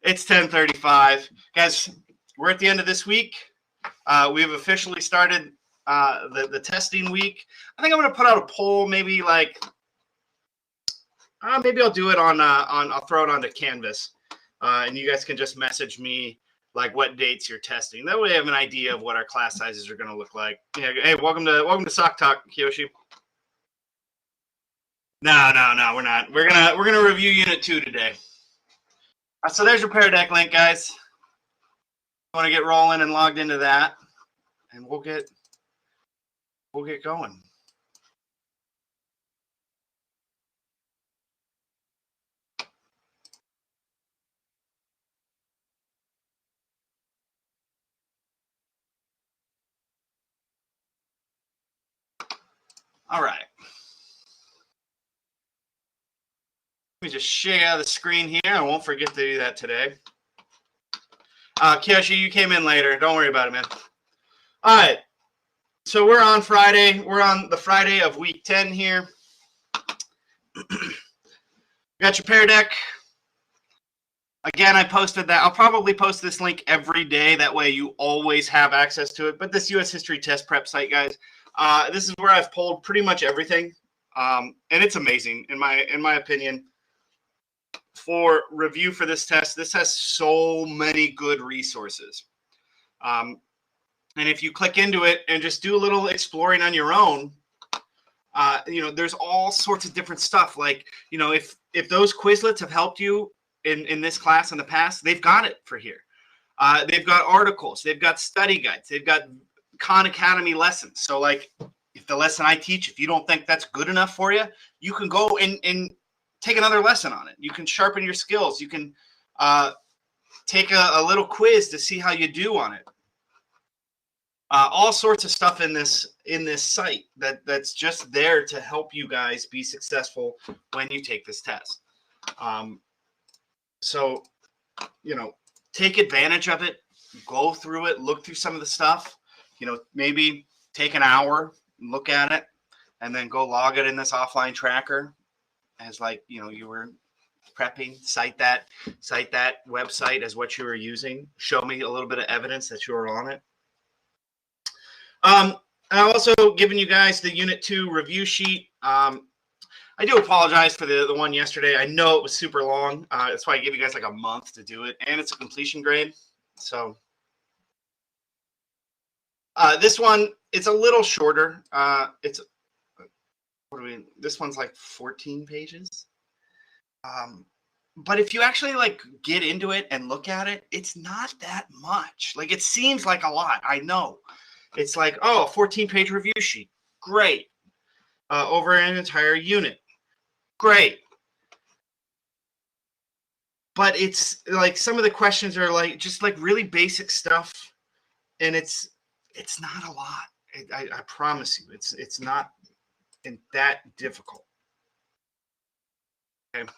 It's 10:35. Guys, we're at the end of this week. We've officially started the testing week. I think I'm going to put out a poll, maybe like, maybe I'll do it I'll throw it onto Canvas. And you guys can just message me like what dates you're testing. That way I have an idea of what our class sizes are going to look like. Yeah, hey, welcome to Sock Talk, Kiyoshi. No, we're not. We're gonna review Unit 2 today. So there's your Pear Deck link, guys. Want to get rolling and logged into that, and we'll get going. All right. Let me just shake out of the screen here. I won't forget to do that today. Kiyoshi, you came in later. Don't worry about it, man. All right. So we're on Friday. We're on the Friday of week 10 here. Got your Pear Deck. Again, I posted that. I'll probably post this link every day. That way you always have access to it. But this U.S. History Test Prep site, guys, this is where I've pulled pretty much everything. And it's amazing, in my opinion. For review for this test, this has so many good resources. And if you click into it and just do a little exploring on your own, there's all sorts of different stuff. Like, if those Quizlets have helped you in this class in the past, they've got it for here. They've got articles, they've got study guides, they've got Khan Academy lessons. So like if the lesson I teach, if you don't think that's good enough for you, you can go and take another lesson on it. You can sharpen your skills. You can take a little quiz to see how you do on it. All sorts of stuff in this site that's just there to help you guys be successful when you take this test. So, take advantage of it. Go through it. Look through some of the stuff. Maybe take an hour, look at it, and then go log it in this offline tracker as you were prepping. Cite that website as what you were using. Show me a little bit of evidence that you were on it. I'm also giving you guys the Unit 2 review sheet. I do apologize for the one yesterday. I know it was super long. That's why I gave you guys like a month to do it, and it's a completion grade. So this one, it's a little shorter. This one's like 14 pages. But if you actually get into it and look at it, it's not that much. Like, it seems like a lot. I know. It's like, a 14-page review sheet. Great. Over an entire unit. Great. But it's like some of the questions are just really basic stuff, and it's not a lot. I promise you, it's not that difficult. Okay.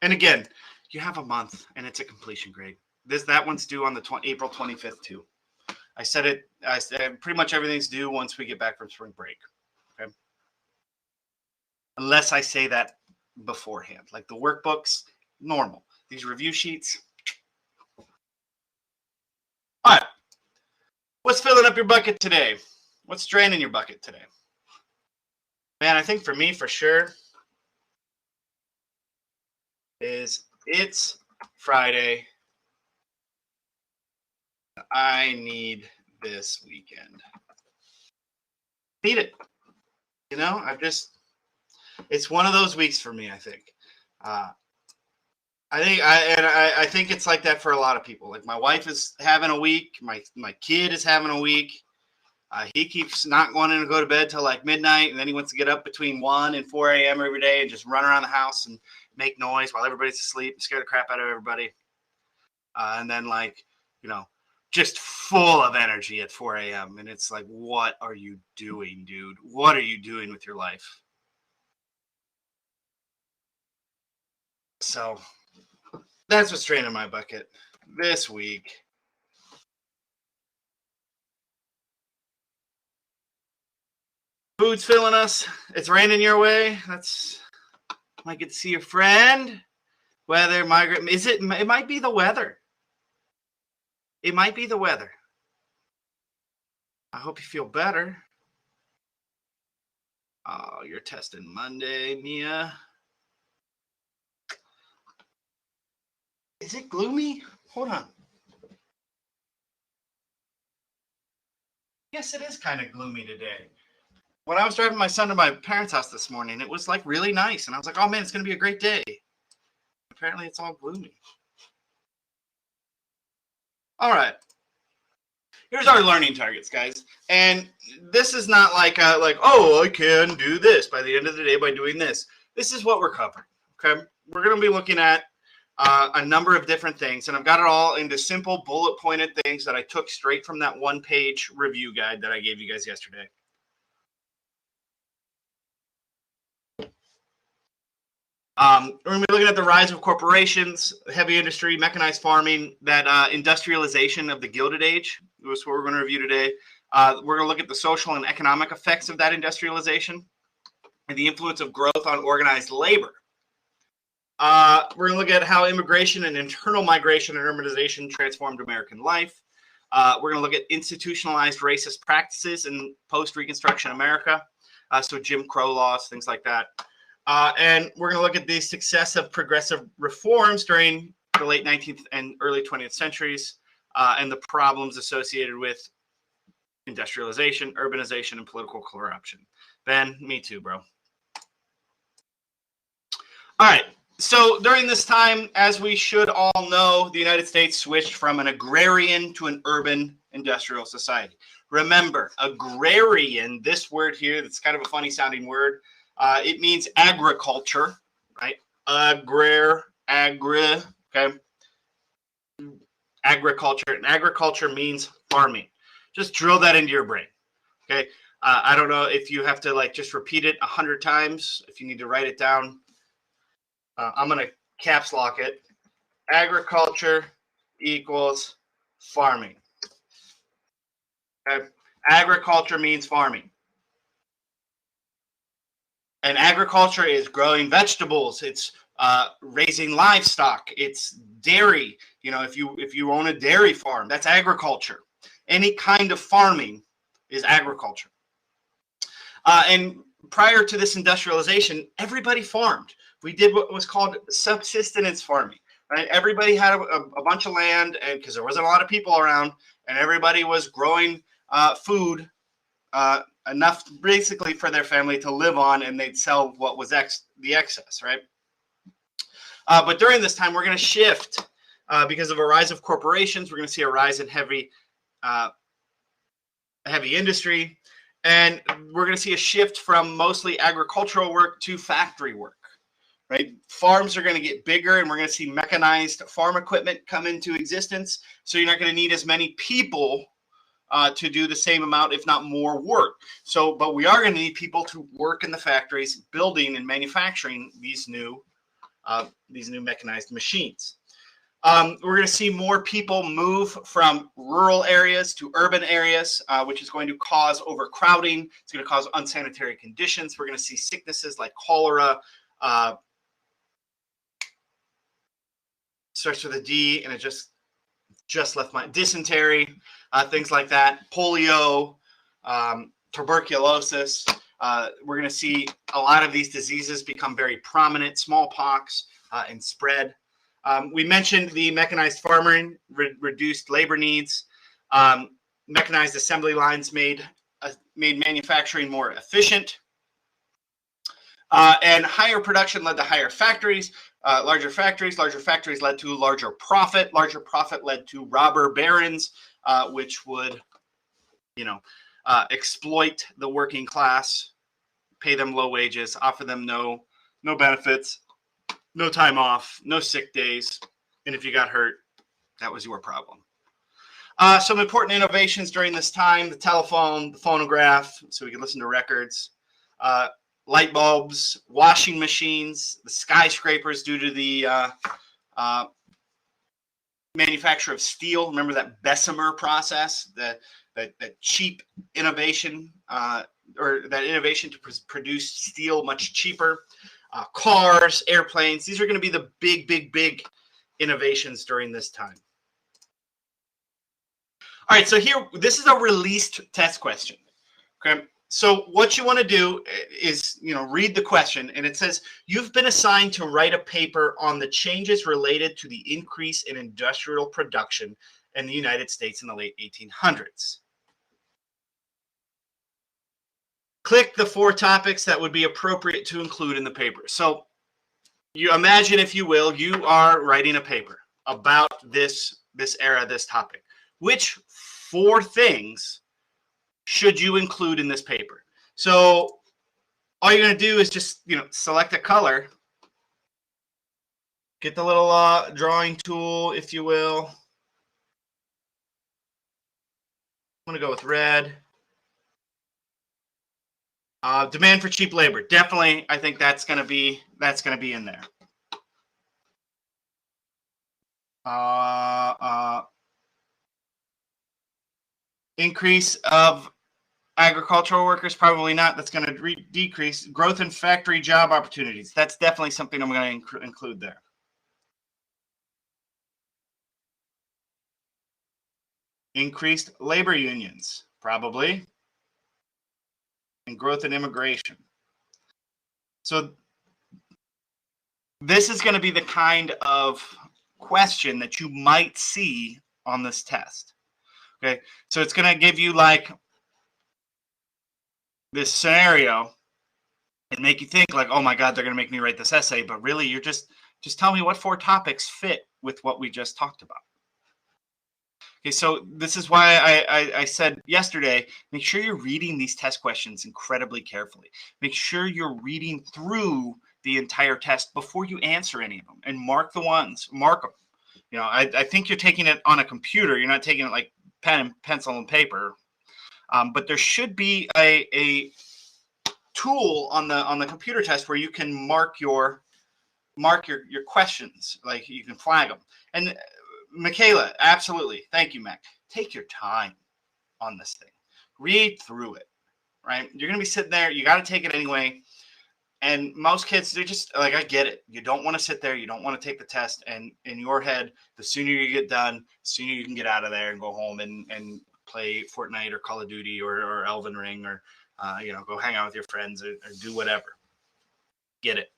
And again, you have a month, and it's a completion grade. That one's due on the April 25th too. I said pretty much everything's due once we get back from spring break. Okay. Unless I say that beforehand. Like the workbooks, normal. These review sheets. All right. What's filling up your bucket today? What's draining your bucket today? Man, I think for me, for sure, it's Friday. I need this weekend. Need it. It's one of those weeks for me, I think. I think it's like that for a lot of people. Like my wife is having a week. My kid is having a week. He keeps not wanting to go to bed till like midnight, and then he wants to get up between 1 and 4 a.m. every day and just run around the house and make noise while everybody's asleep and scare the crap out of everybody. And then just full of energy at 4 a.m. And it's like, what are you doing, dude? What are you doing with your life? So that's what's draining my bucket this week. Food's filling us. It's raining your way. Might get to see your friend. Weather, migrate. Is it? It might be the weather. It might be the weather. I hope you feel better. Oh, you're testing Monday, Mia. Is it gloomy? Hold on. Yes, it is kind of gloomy today. When I was driving my son to my parents' house this morning, it was like really nice. And I was like, oh man, it's going to be a great day. Apparently it's all gloomy. All right. Here's our learning targets, guys. And this is not like, oh, I can do this by the end of the day by doing this. This is what we're covering, okay? We're going to be looking at a number of different things, and I've got it all into simple bullet-pointed things that I took straight from that one-page review guide that I gave you guys yesterday. We're going to be looking at the rise of corporations, heavy industry, mechanized farming, that industrialization of the Gilded Age. That's what we're going to review today. We're going to look at the social and economic effects of that industrialization and the influence of growth on organized labor. We're going to look at how immigration and internal migration and urbanization transformed American life. We're going to look at institutionalized racist practices in post-Reconstruction America. So Jim Crow laws, things like that. And we're going to look at the success of progressive reforms during the late 19th and early 20th centuries and the problems associated with industrialization, urbanization, and political corruption. Ben, me too, bro. All right. So during this time, as we should all know, the United States switched from an agrarian to an urban industrial society. Remember, agrarian, this word here, that's kind of a funny sounding word. It means agriculture, right? Okay? Agriculture. And agriculture means farming. Just drill that into your brain, okay? I don't know if you have to just repeat it 100 times, if you need to write it down. I'm going to caps lock it. Agriculture equals farming. Okay? Agriculture means farming. And agriculture is growing vegetables. It's raising livestock. It's dairy. You know, if you own a dairy farm, that's agriculture. Any kind of farming is agriculture. And prior to this industrialization, everybody farmed. We did what was called subsistence farming, right? Everybody had a bunch of land, and because there wasn't a lot of people around, and everybody was growing food enough basically for their family to live on, and they'd sell what was the excess, right? But during this time, we're going to shift because of a rise of corporations. We're going to see a rise in heavy industry, and we're going to see a shift from mostly agricultural work to factory work. Right? Farms are going to get bigger, and we're going to see mechanized farm equipment come into existence. So you're not going to need as many people to do the same amount, if not more work. But we are going to need people to work in the factories, building and manufacturing these new mechanized machines. We're going to see more people move from rural areas to urban areas, which is going to cause overcrowding. It's going to cause unsanitary conditions. We're going to see sicknesses like cholera. Starts with a D, and it just left my dysentery, things like that, polio, tuberculosis. We're going to see a lot of these diseases become very prominent, smallpox, and spread. We mentioned the mechanized farming, reduced labor needs. Mechanized assembly lines made manufacturing more efficient. And higher production led to higher factories. Larger factories led to larger profit. Larger profit led to robber barons, which would, exploit the working class, pay them low wages, offer them no benefits, no time off, no sick days, and if you got hurt, that was your problem. Some important innovations during this time: the telephone, the phonograph, so we could listen to records. Light bulbs, washing machines, the skyscrapers due to the manufacture of steel. Remember that Bessemer process, that cheap innovation, or that innovation to produce steel much cheaper. cars, airplanes. These are going to be the big, big, big innovations during this time. All right, so here, this is a released test question. Okay, so what you want to do is, read the question, and it says, you've been assigned to write a paper on the changes related to the increase in industrial production in the United States in the late 1800s. Click the 4 topics that would be appropriate to include in the paper. So you imagine, if you will, you are writing a paper about this era, this topic. Which 4 things should you include in this paper? So all you're going to do is just, select a color, get the little drawing tool, if you will. I'm going to go with red. Demand for cheap labor. Definitely, I think that's going to be in there. Increase of agricultural workers, probably not. That's going to decrease. Growth in factory job opportunities. That's definitely something I'm going to include there. Increased labor unions, probably. And growth in immigration. So this is going to be the kind of question that you might see on this test. Okay, so it's going to give you like this scenario and make you think like, oh my God, they're going to make me write this essay. But really, you're just tell me what 4 topics fit with what we just talked about. Okay, so this is why I said yesterday, make sure you're reading these test questions incredibly carefully. Make sure you're reading through the entire test before you answer any of them, and mark the ones, mark them. I think you're taking it on a computer. You're not taking it like pen, pencil, and paper. But there should be a tool on the computer test where you can mark your questions, like you can flag them. And Michaela, absolutely. Thank you, Mac. Take your time on this thing. Read through it, right? You're going to be sitting there. You got to take it anyway. And most kids, they're just like, I get it. You don't want to sit there. You don't want to take the test. And in your head, the sooner you get done, the sooner you can get out of there and go home and play Fortnite or Call of Duty or Elden Ring or, go hang out with your friends or do whatever. Get it.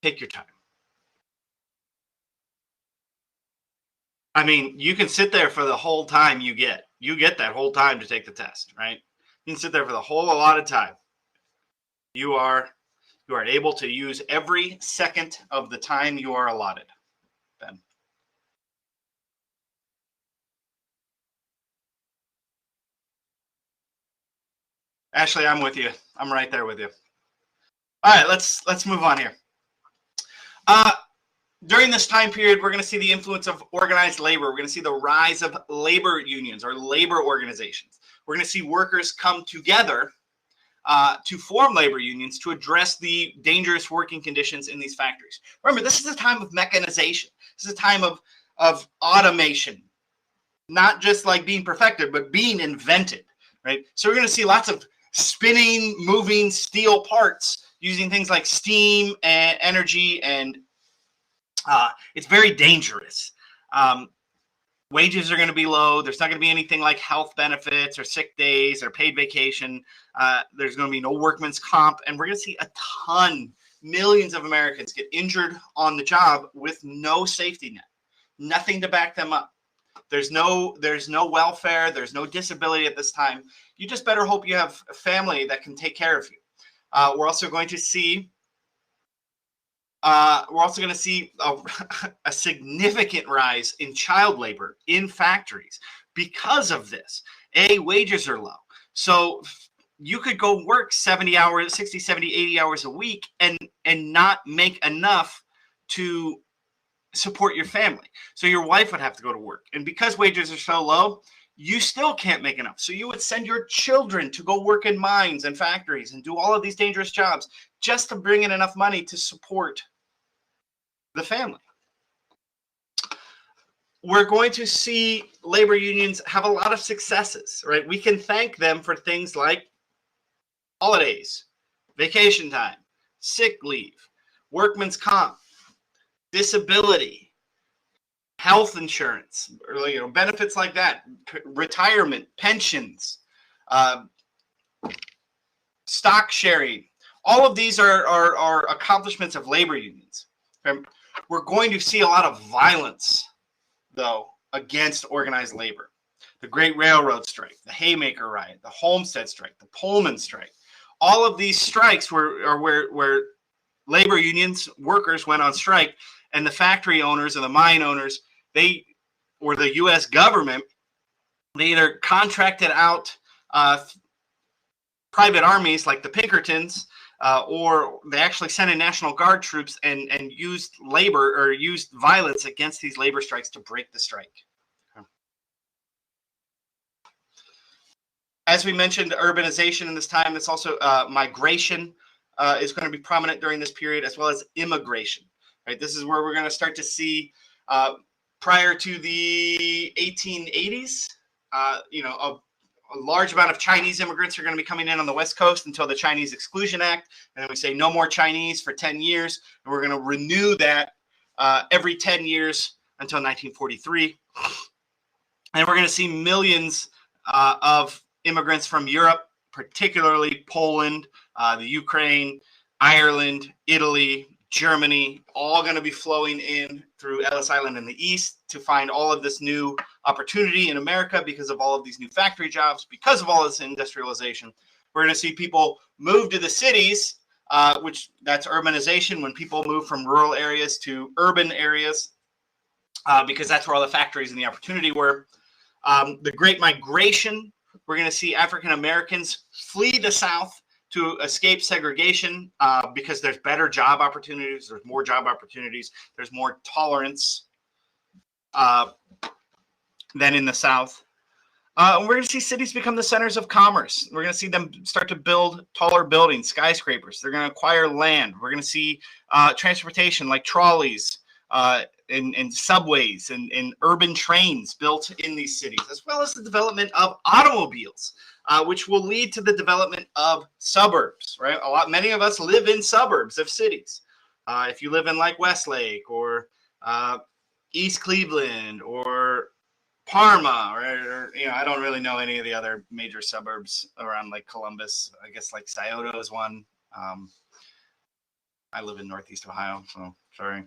Take your time. I mean, you can sit there for the whole time you get that whole time to take the test, right? You can sit there for the whole allotted time. You are able to use every second of the time you are allotted, Ben. Ashley, I'm with you. I'm right there with you. All right, let's move on here. During this time period, we're going to see the influence of organized labor. We're going to see the rise of labor unions or labor organizations. We're going to see workers come together to form labor unions to address the dangerous working conditions in these factories. Remember, this is a time of mechanization. This is a time of automation, not just like being perfected, but being invented, right? So we're going to see lots of spinning, moving steel parts using things like steam and energy, and it's very dangerous. Wages are going to be low. There's not going to be anything like health benefits or sick days or paid vacation. There's going to be no workman's comp. And we're going to see millions of Americans get injured on the job with no safety net, nothing to back them up. There's no welfare. There's no disability at this time. You just better hope you have a family that can take care of you. We're also going to see a significant rise in child labor in factories because of this. Wages are low. So you could go work 70 hours, 60, 70, 80 hours a week and not make enough to support your family. So your wife would have to go to work. And because wages are so low, you still can't make enough. So you would send your children to go work in mines and factories and do all of these dangerous jobs just to bring in enough money to support the family. We're going to see labor unions have a lot of successes, right? We can thank them for things like holidays, vacation time, sick leave, workman's comp, disability, health insurance, or benefits like that, retirement, pensions, stock sharing. All of these are accomplishments of labor unions. Okay? We're going to see a lot of violence, though, against organized labor. The Great Railroad Strike, the Haymaker Riot, the Homestead Strike, the Pullman Strike. All of these strikes were where labor unions, workers went on strike, and the factory owners and the mine owners, or the U.S. government, they either contracted out private armies like the Pinkertons, or they actually sent in National Guard troops and used labor or used violence against these labor strikes to break the strike. As we mentioned, urbanization in this time, it's also migration is going to be prominent during this period, as well as immigration. Right, this is where we're going to start to see, prior to the 1880s, a large amount of Chinese immigrants are going to be coming in on the West Coast until the Chinese Exclusion Act. And then we say no more Chinese for 10 years. And we're going to renew that every 10 years until 1943. And we're going to see millions of immigrants from Europe, particularly Poland, the Ukraine, Ireland, Italy, Germany, all going to be flowing in through Ellis Island in the east to find all of this new opportunity in America because of all of these new factory jobs, because of all this industrialization. We're going to see people move to the cities, which that's urbanization, when people move from rural areas to urban areas, because that's where all the factories and the opportunity were. The Great Migration, we're going to see African Americans flee the South to escape segregation because there's better job opportunities, there's more job opportunities, there's more tolerance than in the South. We're going to see cities become the centers of commerce. We're going to see them start to build taller buildings, skyscrapers. They're going to acquire land. We're going to see transportation like trolleys and subways and urban trains built in these cities, as well as the development of automobiles, which will lead to the development of suburbs, right? Many of us live in suburbs of cities. If you live in like Westlake or East Cleveland or Parma, or I don't really know any of the other major suburbs around like Columbus. I guess like Scioto is one. I live in Northeast Ohio, so sorry.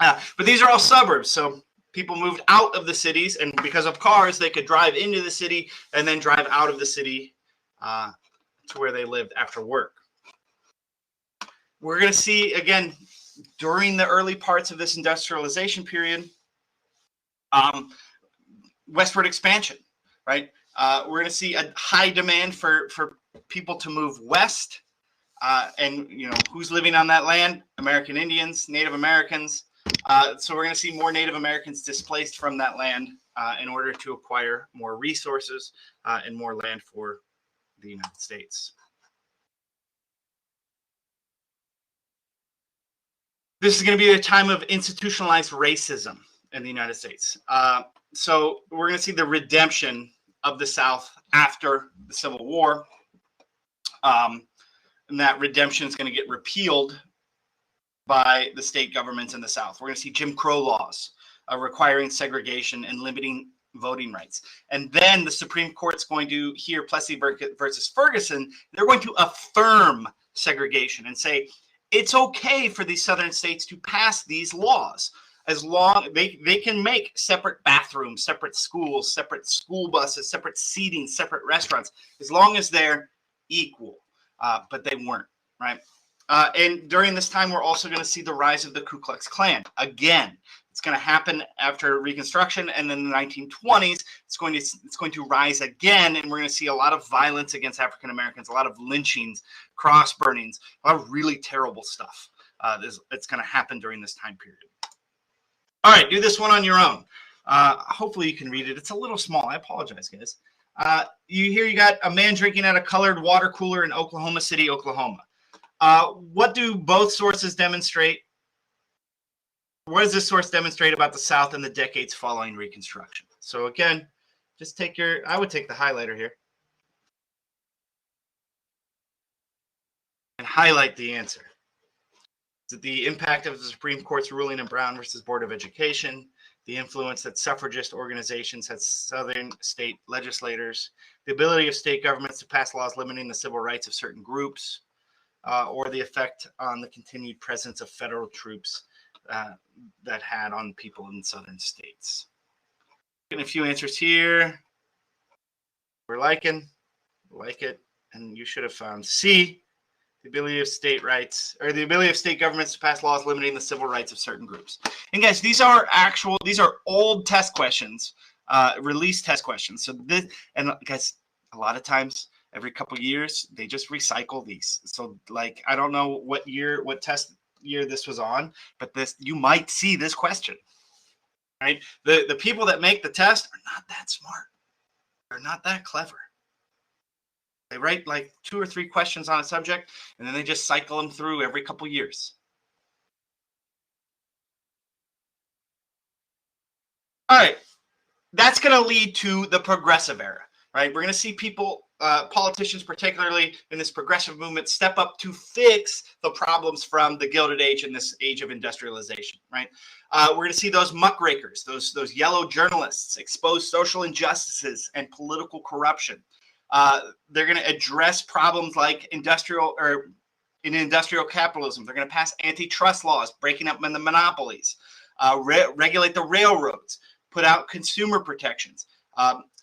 But these are all suburbs, so people moved out of the cities, and because of cars, they could drive into the city and then drive out of the city to where they lived after work. We're going to see, again, during the early parts of this industrialization period, westward expansion, right? We're going to see a high demand for people to move west, and who's living on that land? American Indians, Native Americans. So we're going to see more Native Americans displaced from that land in order to acquire more resources and more land for the United States. This is going to be a time of institutionalized racism in the United States. So we're going to see the redemption of the South after the Civil War. And that redemption is going to get repealed by the state governments in the South. We're going to see Jim Crow laws requiring segregation and limiting voting rights. And then the Supreme Court's going to hear Plessy versus Ferguson. They're going to affirm segregation and say it's okay for these southern states to pass these laws as long they can make separate bathrooms, separate schools, separate school buses, separate seating, separate restaurants, as long as they're equal. But they weren't, right? And during this time, we're also going to see the rise of the Ku Klux Klan. Again, it's going to happen after Reconstruction, and then in the 1920s, it's going to rise again, and we're going to see a lot of violence against African Americans, a lot of lynchings, cross burnings, a lot of really terrible stuff. It's going to happen during this time period. All right, do this one on your own. Hopefully you can read it. It's a little small. I apologize, guys. You got a man drinking out of colored water cooler in Oklahoma City, Oklahoma. What do both sources demonstrate? What does this source demonstrate about the South in the decades following Reconstruction? So again, just I would take the highlighter here and highlight the answer. the impact of the Supreme Court's ruling in Brown versus Board of Education, the influence that suffragist organizations had Southern state legislators, the ability of state governments to pass laws limiting the civil rights of certain groups, or the effect on the continued presence of federal troops that had on people in southern states. Getting a few answers here. We're like it, and you should have found C, the ability of state rights, or the ability of state governments to pass laws limiting the civil rights of certain groups. And guys, these are old test questions, release test questions. So this, and guys, a lot of times, every couple of years, they just recycle these. So like, I don't know what test year this was on, but you might see this question, right? The people that make the test are not that smart. They're not that clever. They write like 2 or 3 questions on a subject, and then they just cycle them through every couple years. All right, that's going to lead to the progressive era, right? We're going to see people, politicians particularly in this progressive movement, step up to fix the problems from the Gilded Age and this age of industrialization, right? We're going to see those muckrakers, those yellow journalists expose social injustices and political corruption. They're going to address problems like industrial capitalism. They're going to pass antitrust laws, breaking up the monopolies, regulate the railroads, put out consumer protections,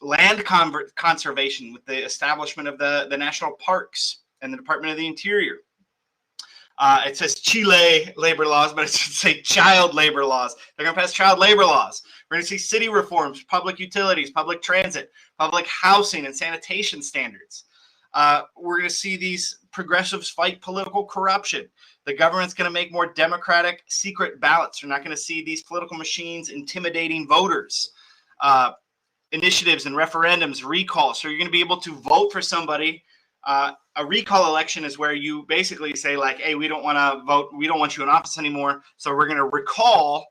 land conservation with the establishment of the national parks and the Department of the Interior. It says Chile labor laws, but it should say child labor laws. They're going to pass child labor laws. We're going to see city reforms, public utilities, public transit, public housing, and sanitation standards. We're going to see these progressives fight political corruption. The government's going to make more democratic secret ballots. You're not going to see these political machines intimidating voters. Initiatives and referendums, recalls. So you're going to be able to vote for somebody. A recall election is where you basically say like, hey, we don't want to vote. We don't want you in office anymore. So we're going to recall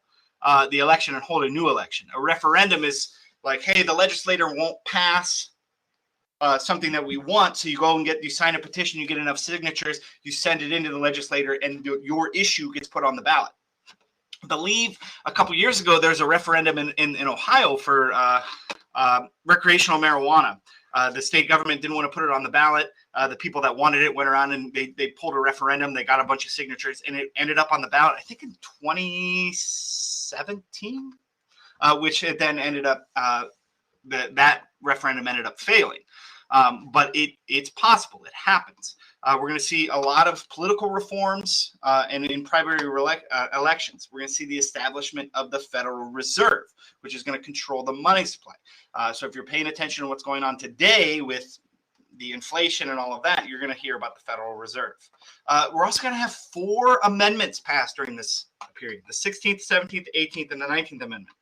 the election and hold a new election. A referendum is like, hey, the legislator won't pass something that we want. So you go and you sign a petition, you get enough signatures, you send it into the legislator, and your issue gets put on the ballot. I believe a couple years ago, there's a referendum in Ohio for recreational marijuana. The state government didn't want to put it on the ballot. The people that wanted it went around and they pulled a referendum. They got a bunch of signatures, and it ended up on the ballot, I think in 2017, which it then ended up, that referendum ended up failing. But it's possible. It happens. We're going to see a lot of political reforms and in primary elections. We're going to see the establishment of the Federal Reserve, which is going to control the money supply. So if you're paying attention to what's going on today with the inflation and all of that, you're going to hear about the Federal Reserve. We're also going to have 4 amendments passed during this period: the 16th, 17th, 18th, and the 19th Amendment.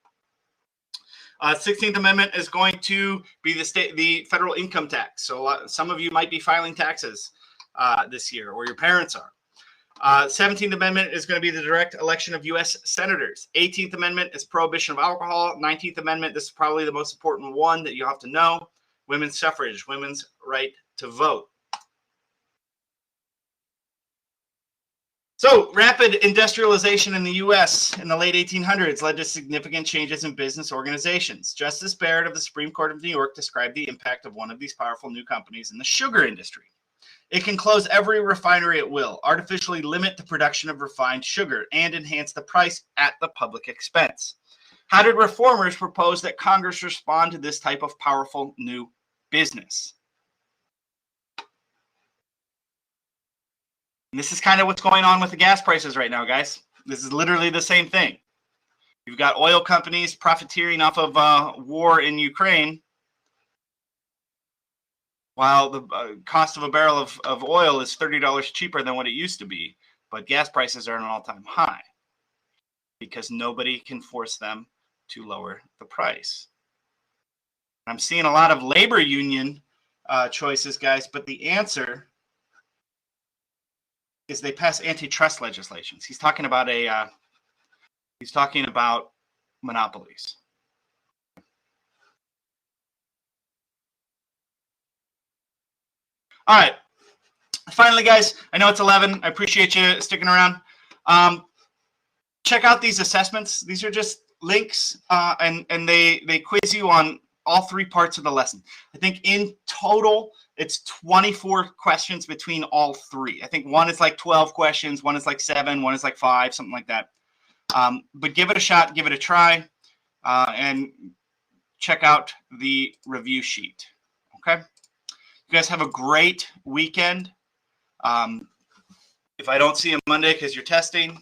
16th Amendment is going to be the federal income tax. So some of you might be filing taxes this year, or your parents are. 17th Amendment is going to be the direct election of U.S. senators. 18th Amendment is prohibition of alcohol. 19th Amendment, this is probably the most important one that you have to know: women's suffrage, women's right to vote. So, rapid industrialization in the U.S. in the late 1800s led to significant changes in business organizations. Justice Barrett of the Supreme Court of New York described the impact of one of these powerful new companies in the sugar industry. It can close every refinery at will, artificially limit the production of refined sugar, and enhance the price at the public expense. How did reformers propose that Congress respond to this type of powerful new business? And this is kind of what's going on with the gas prices right now, guys. This is literally the same thing. You've got oil companies profiteering off of war in Ukraine, while the cost of a barrel of oil is $30 cheaper than what it used to be. But gas prices are at an all-time high because nobody can force them to lower the price. I'm seeing a lot of labor union choices, guys, but the answer is they pass antitrust legislations. He's talking about monopolies. All right. Finally, guys, I know it's 11. I appreciate you sticking around. Check out these assessments. These are just links, and they quiz you on all 3 parts of the lesson. I think in total, it's 24 questions between all 3. I think one is like 12 questions, one is like 7, one is like 5, something like that. But give it a shot, give it a try, and check out the review sheet. Okay? You guys have a great weekend. If I don't see you Monday because you're testing,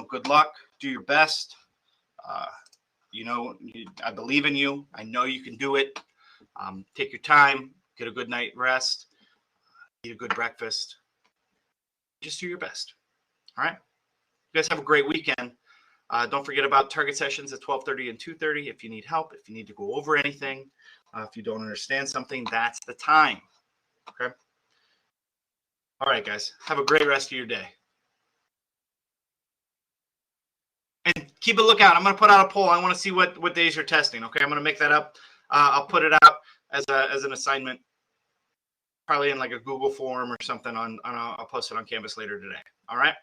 good luck. Do your best. I believe in you. I know you can do it. Take your time. Get a good night rest. Eat a good breakfast. Just do your best. All right? You guys have a great weekend. Don't forget about target sessions at 12:30 and 2:30. If you need help, if you need to go over anything, if you don't understand something, that's the time. Okay? All right, guys. Have a great rest of your day. And keep a lookout. I'm going to put out a poll. I want to see what days you're testing. Okay, I'm going to make that up. I'll put it out as an assignment, probably in like a Google form or something. I'll post it on Canvas later today. All right.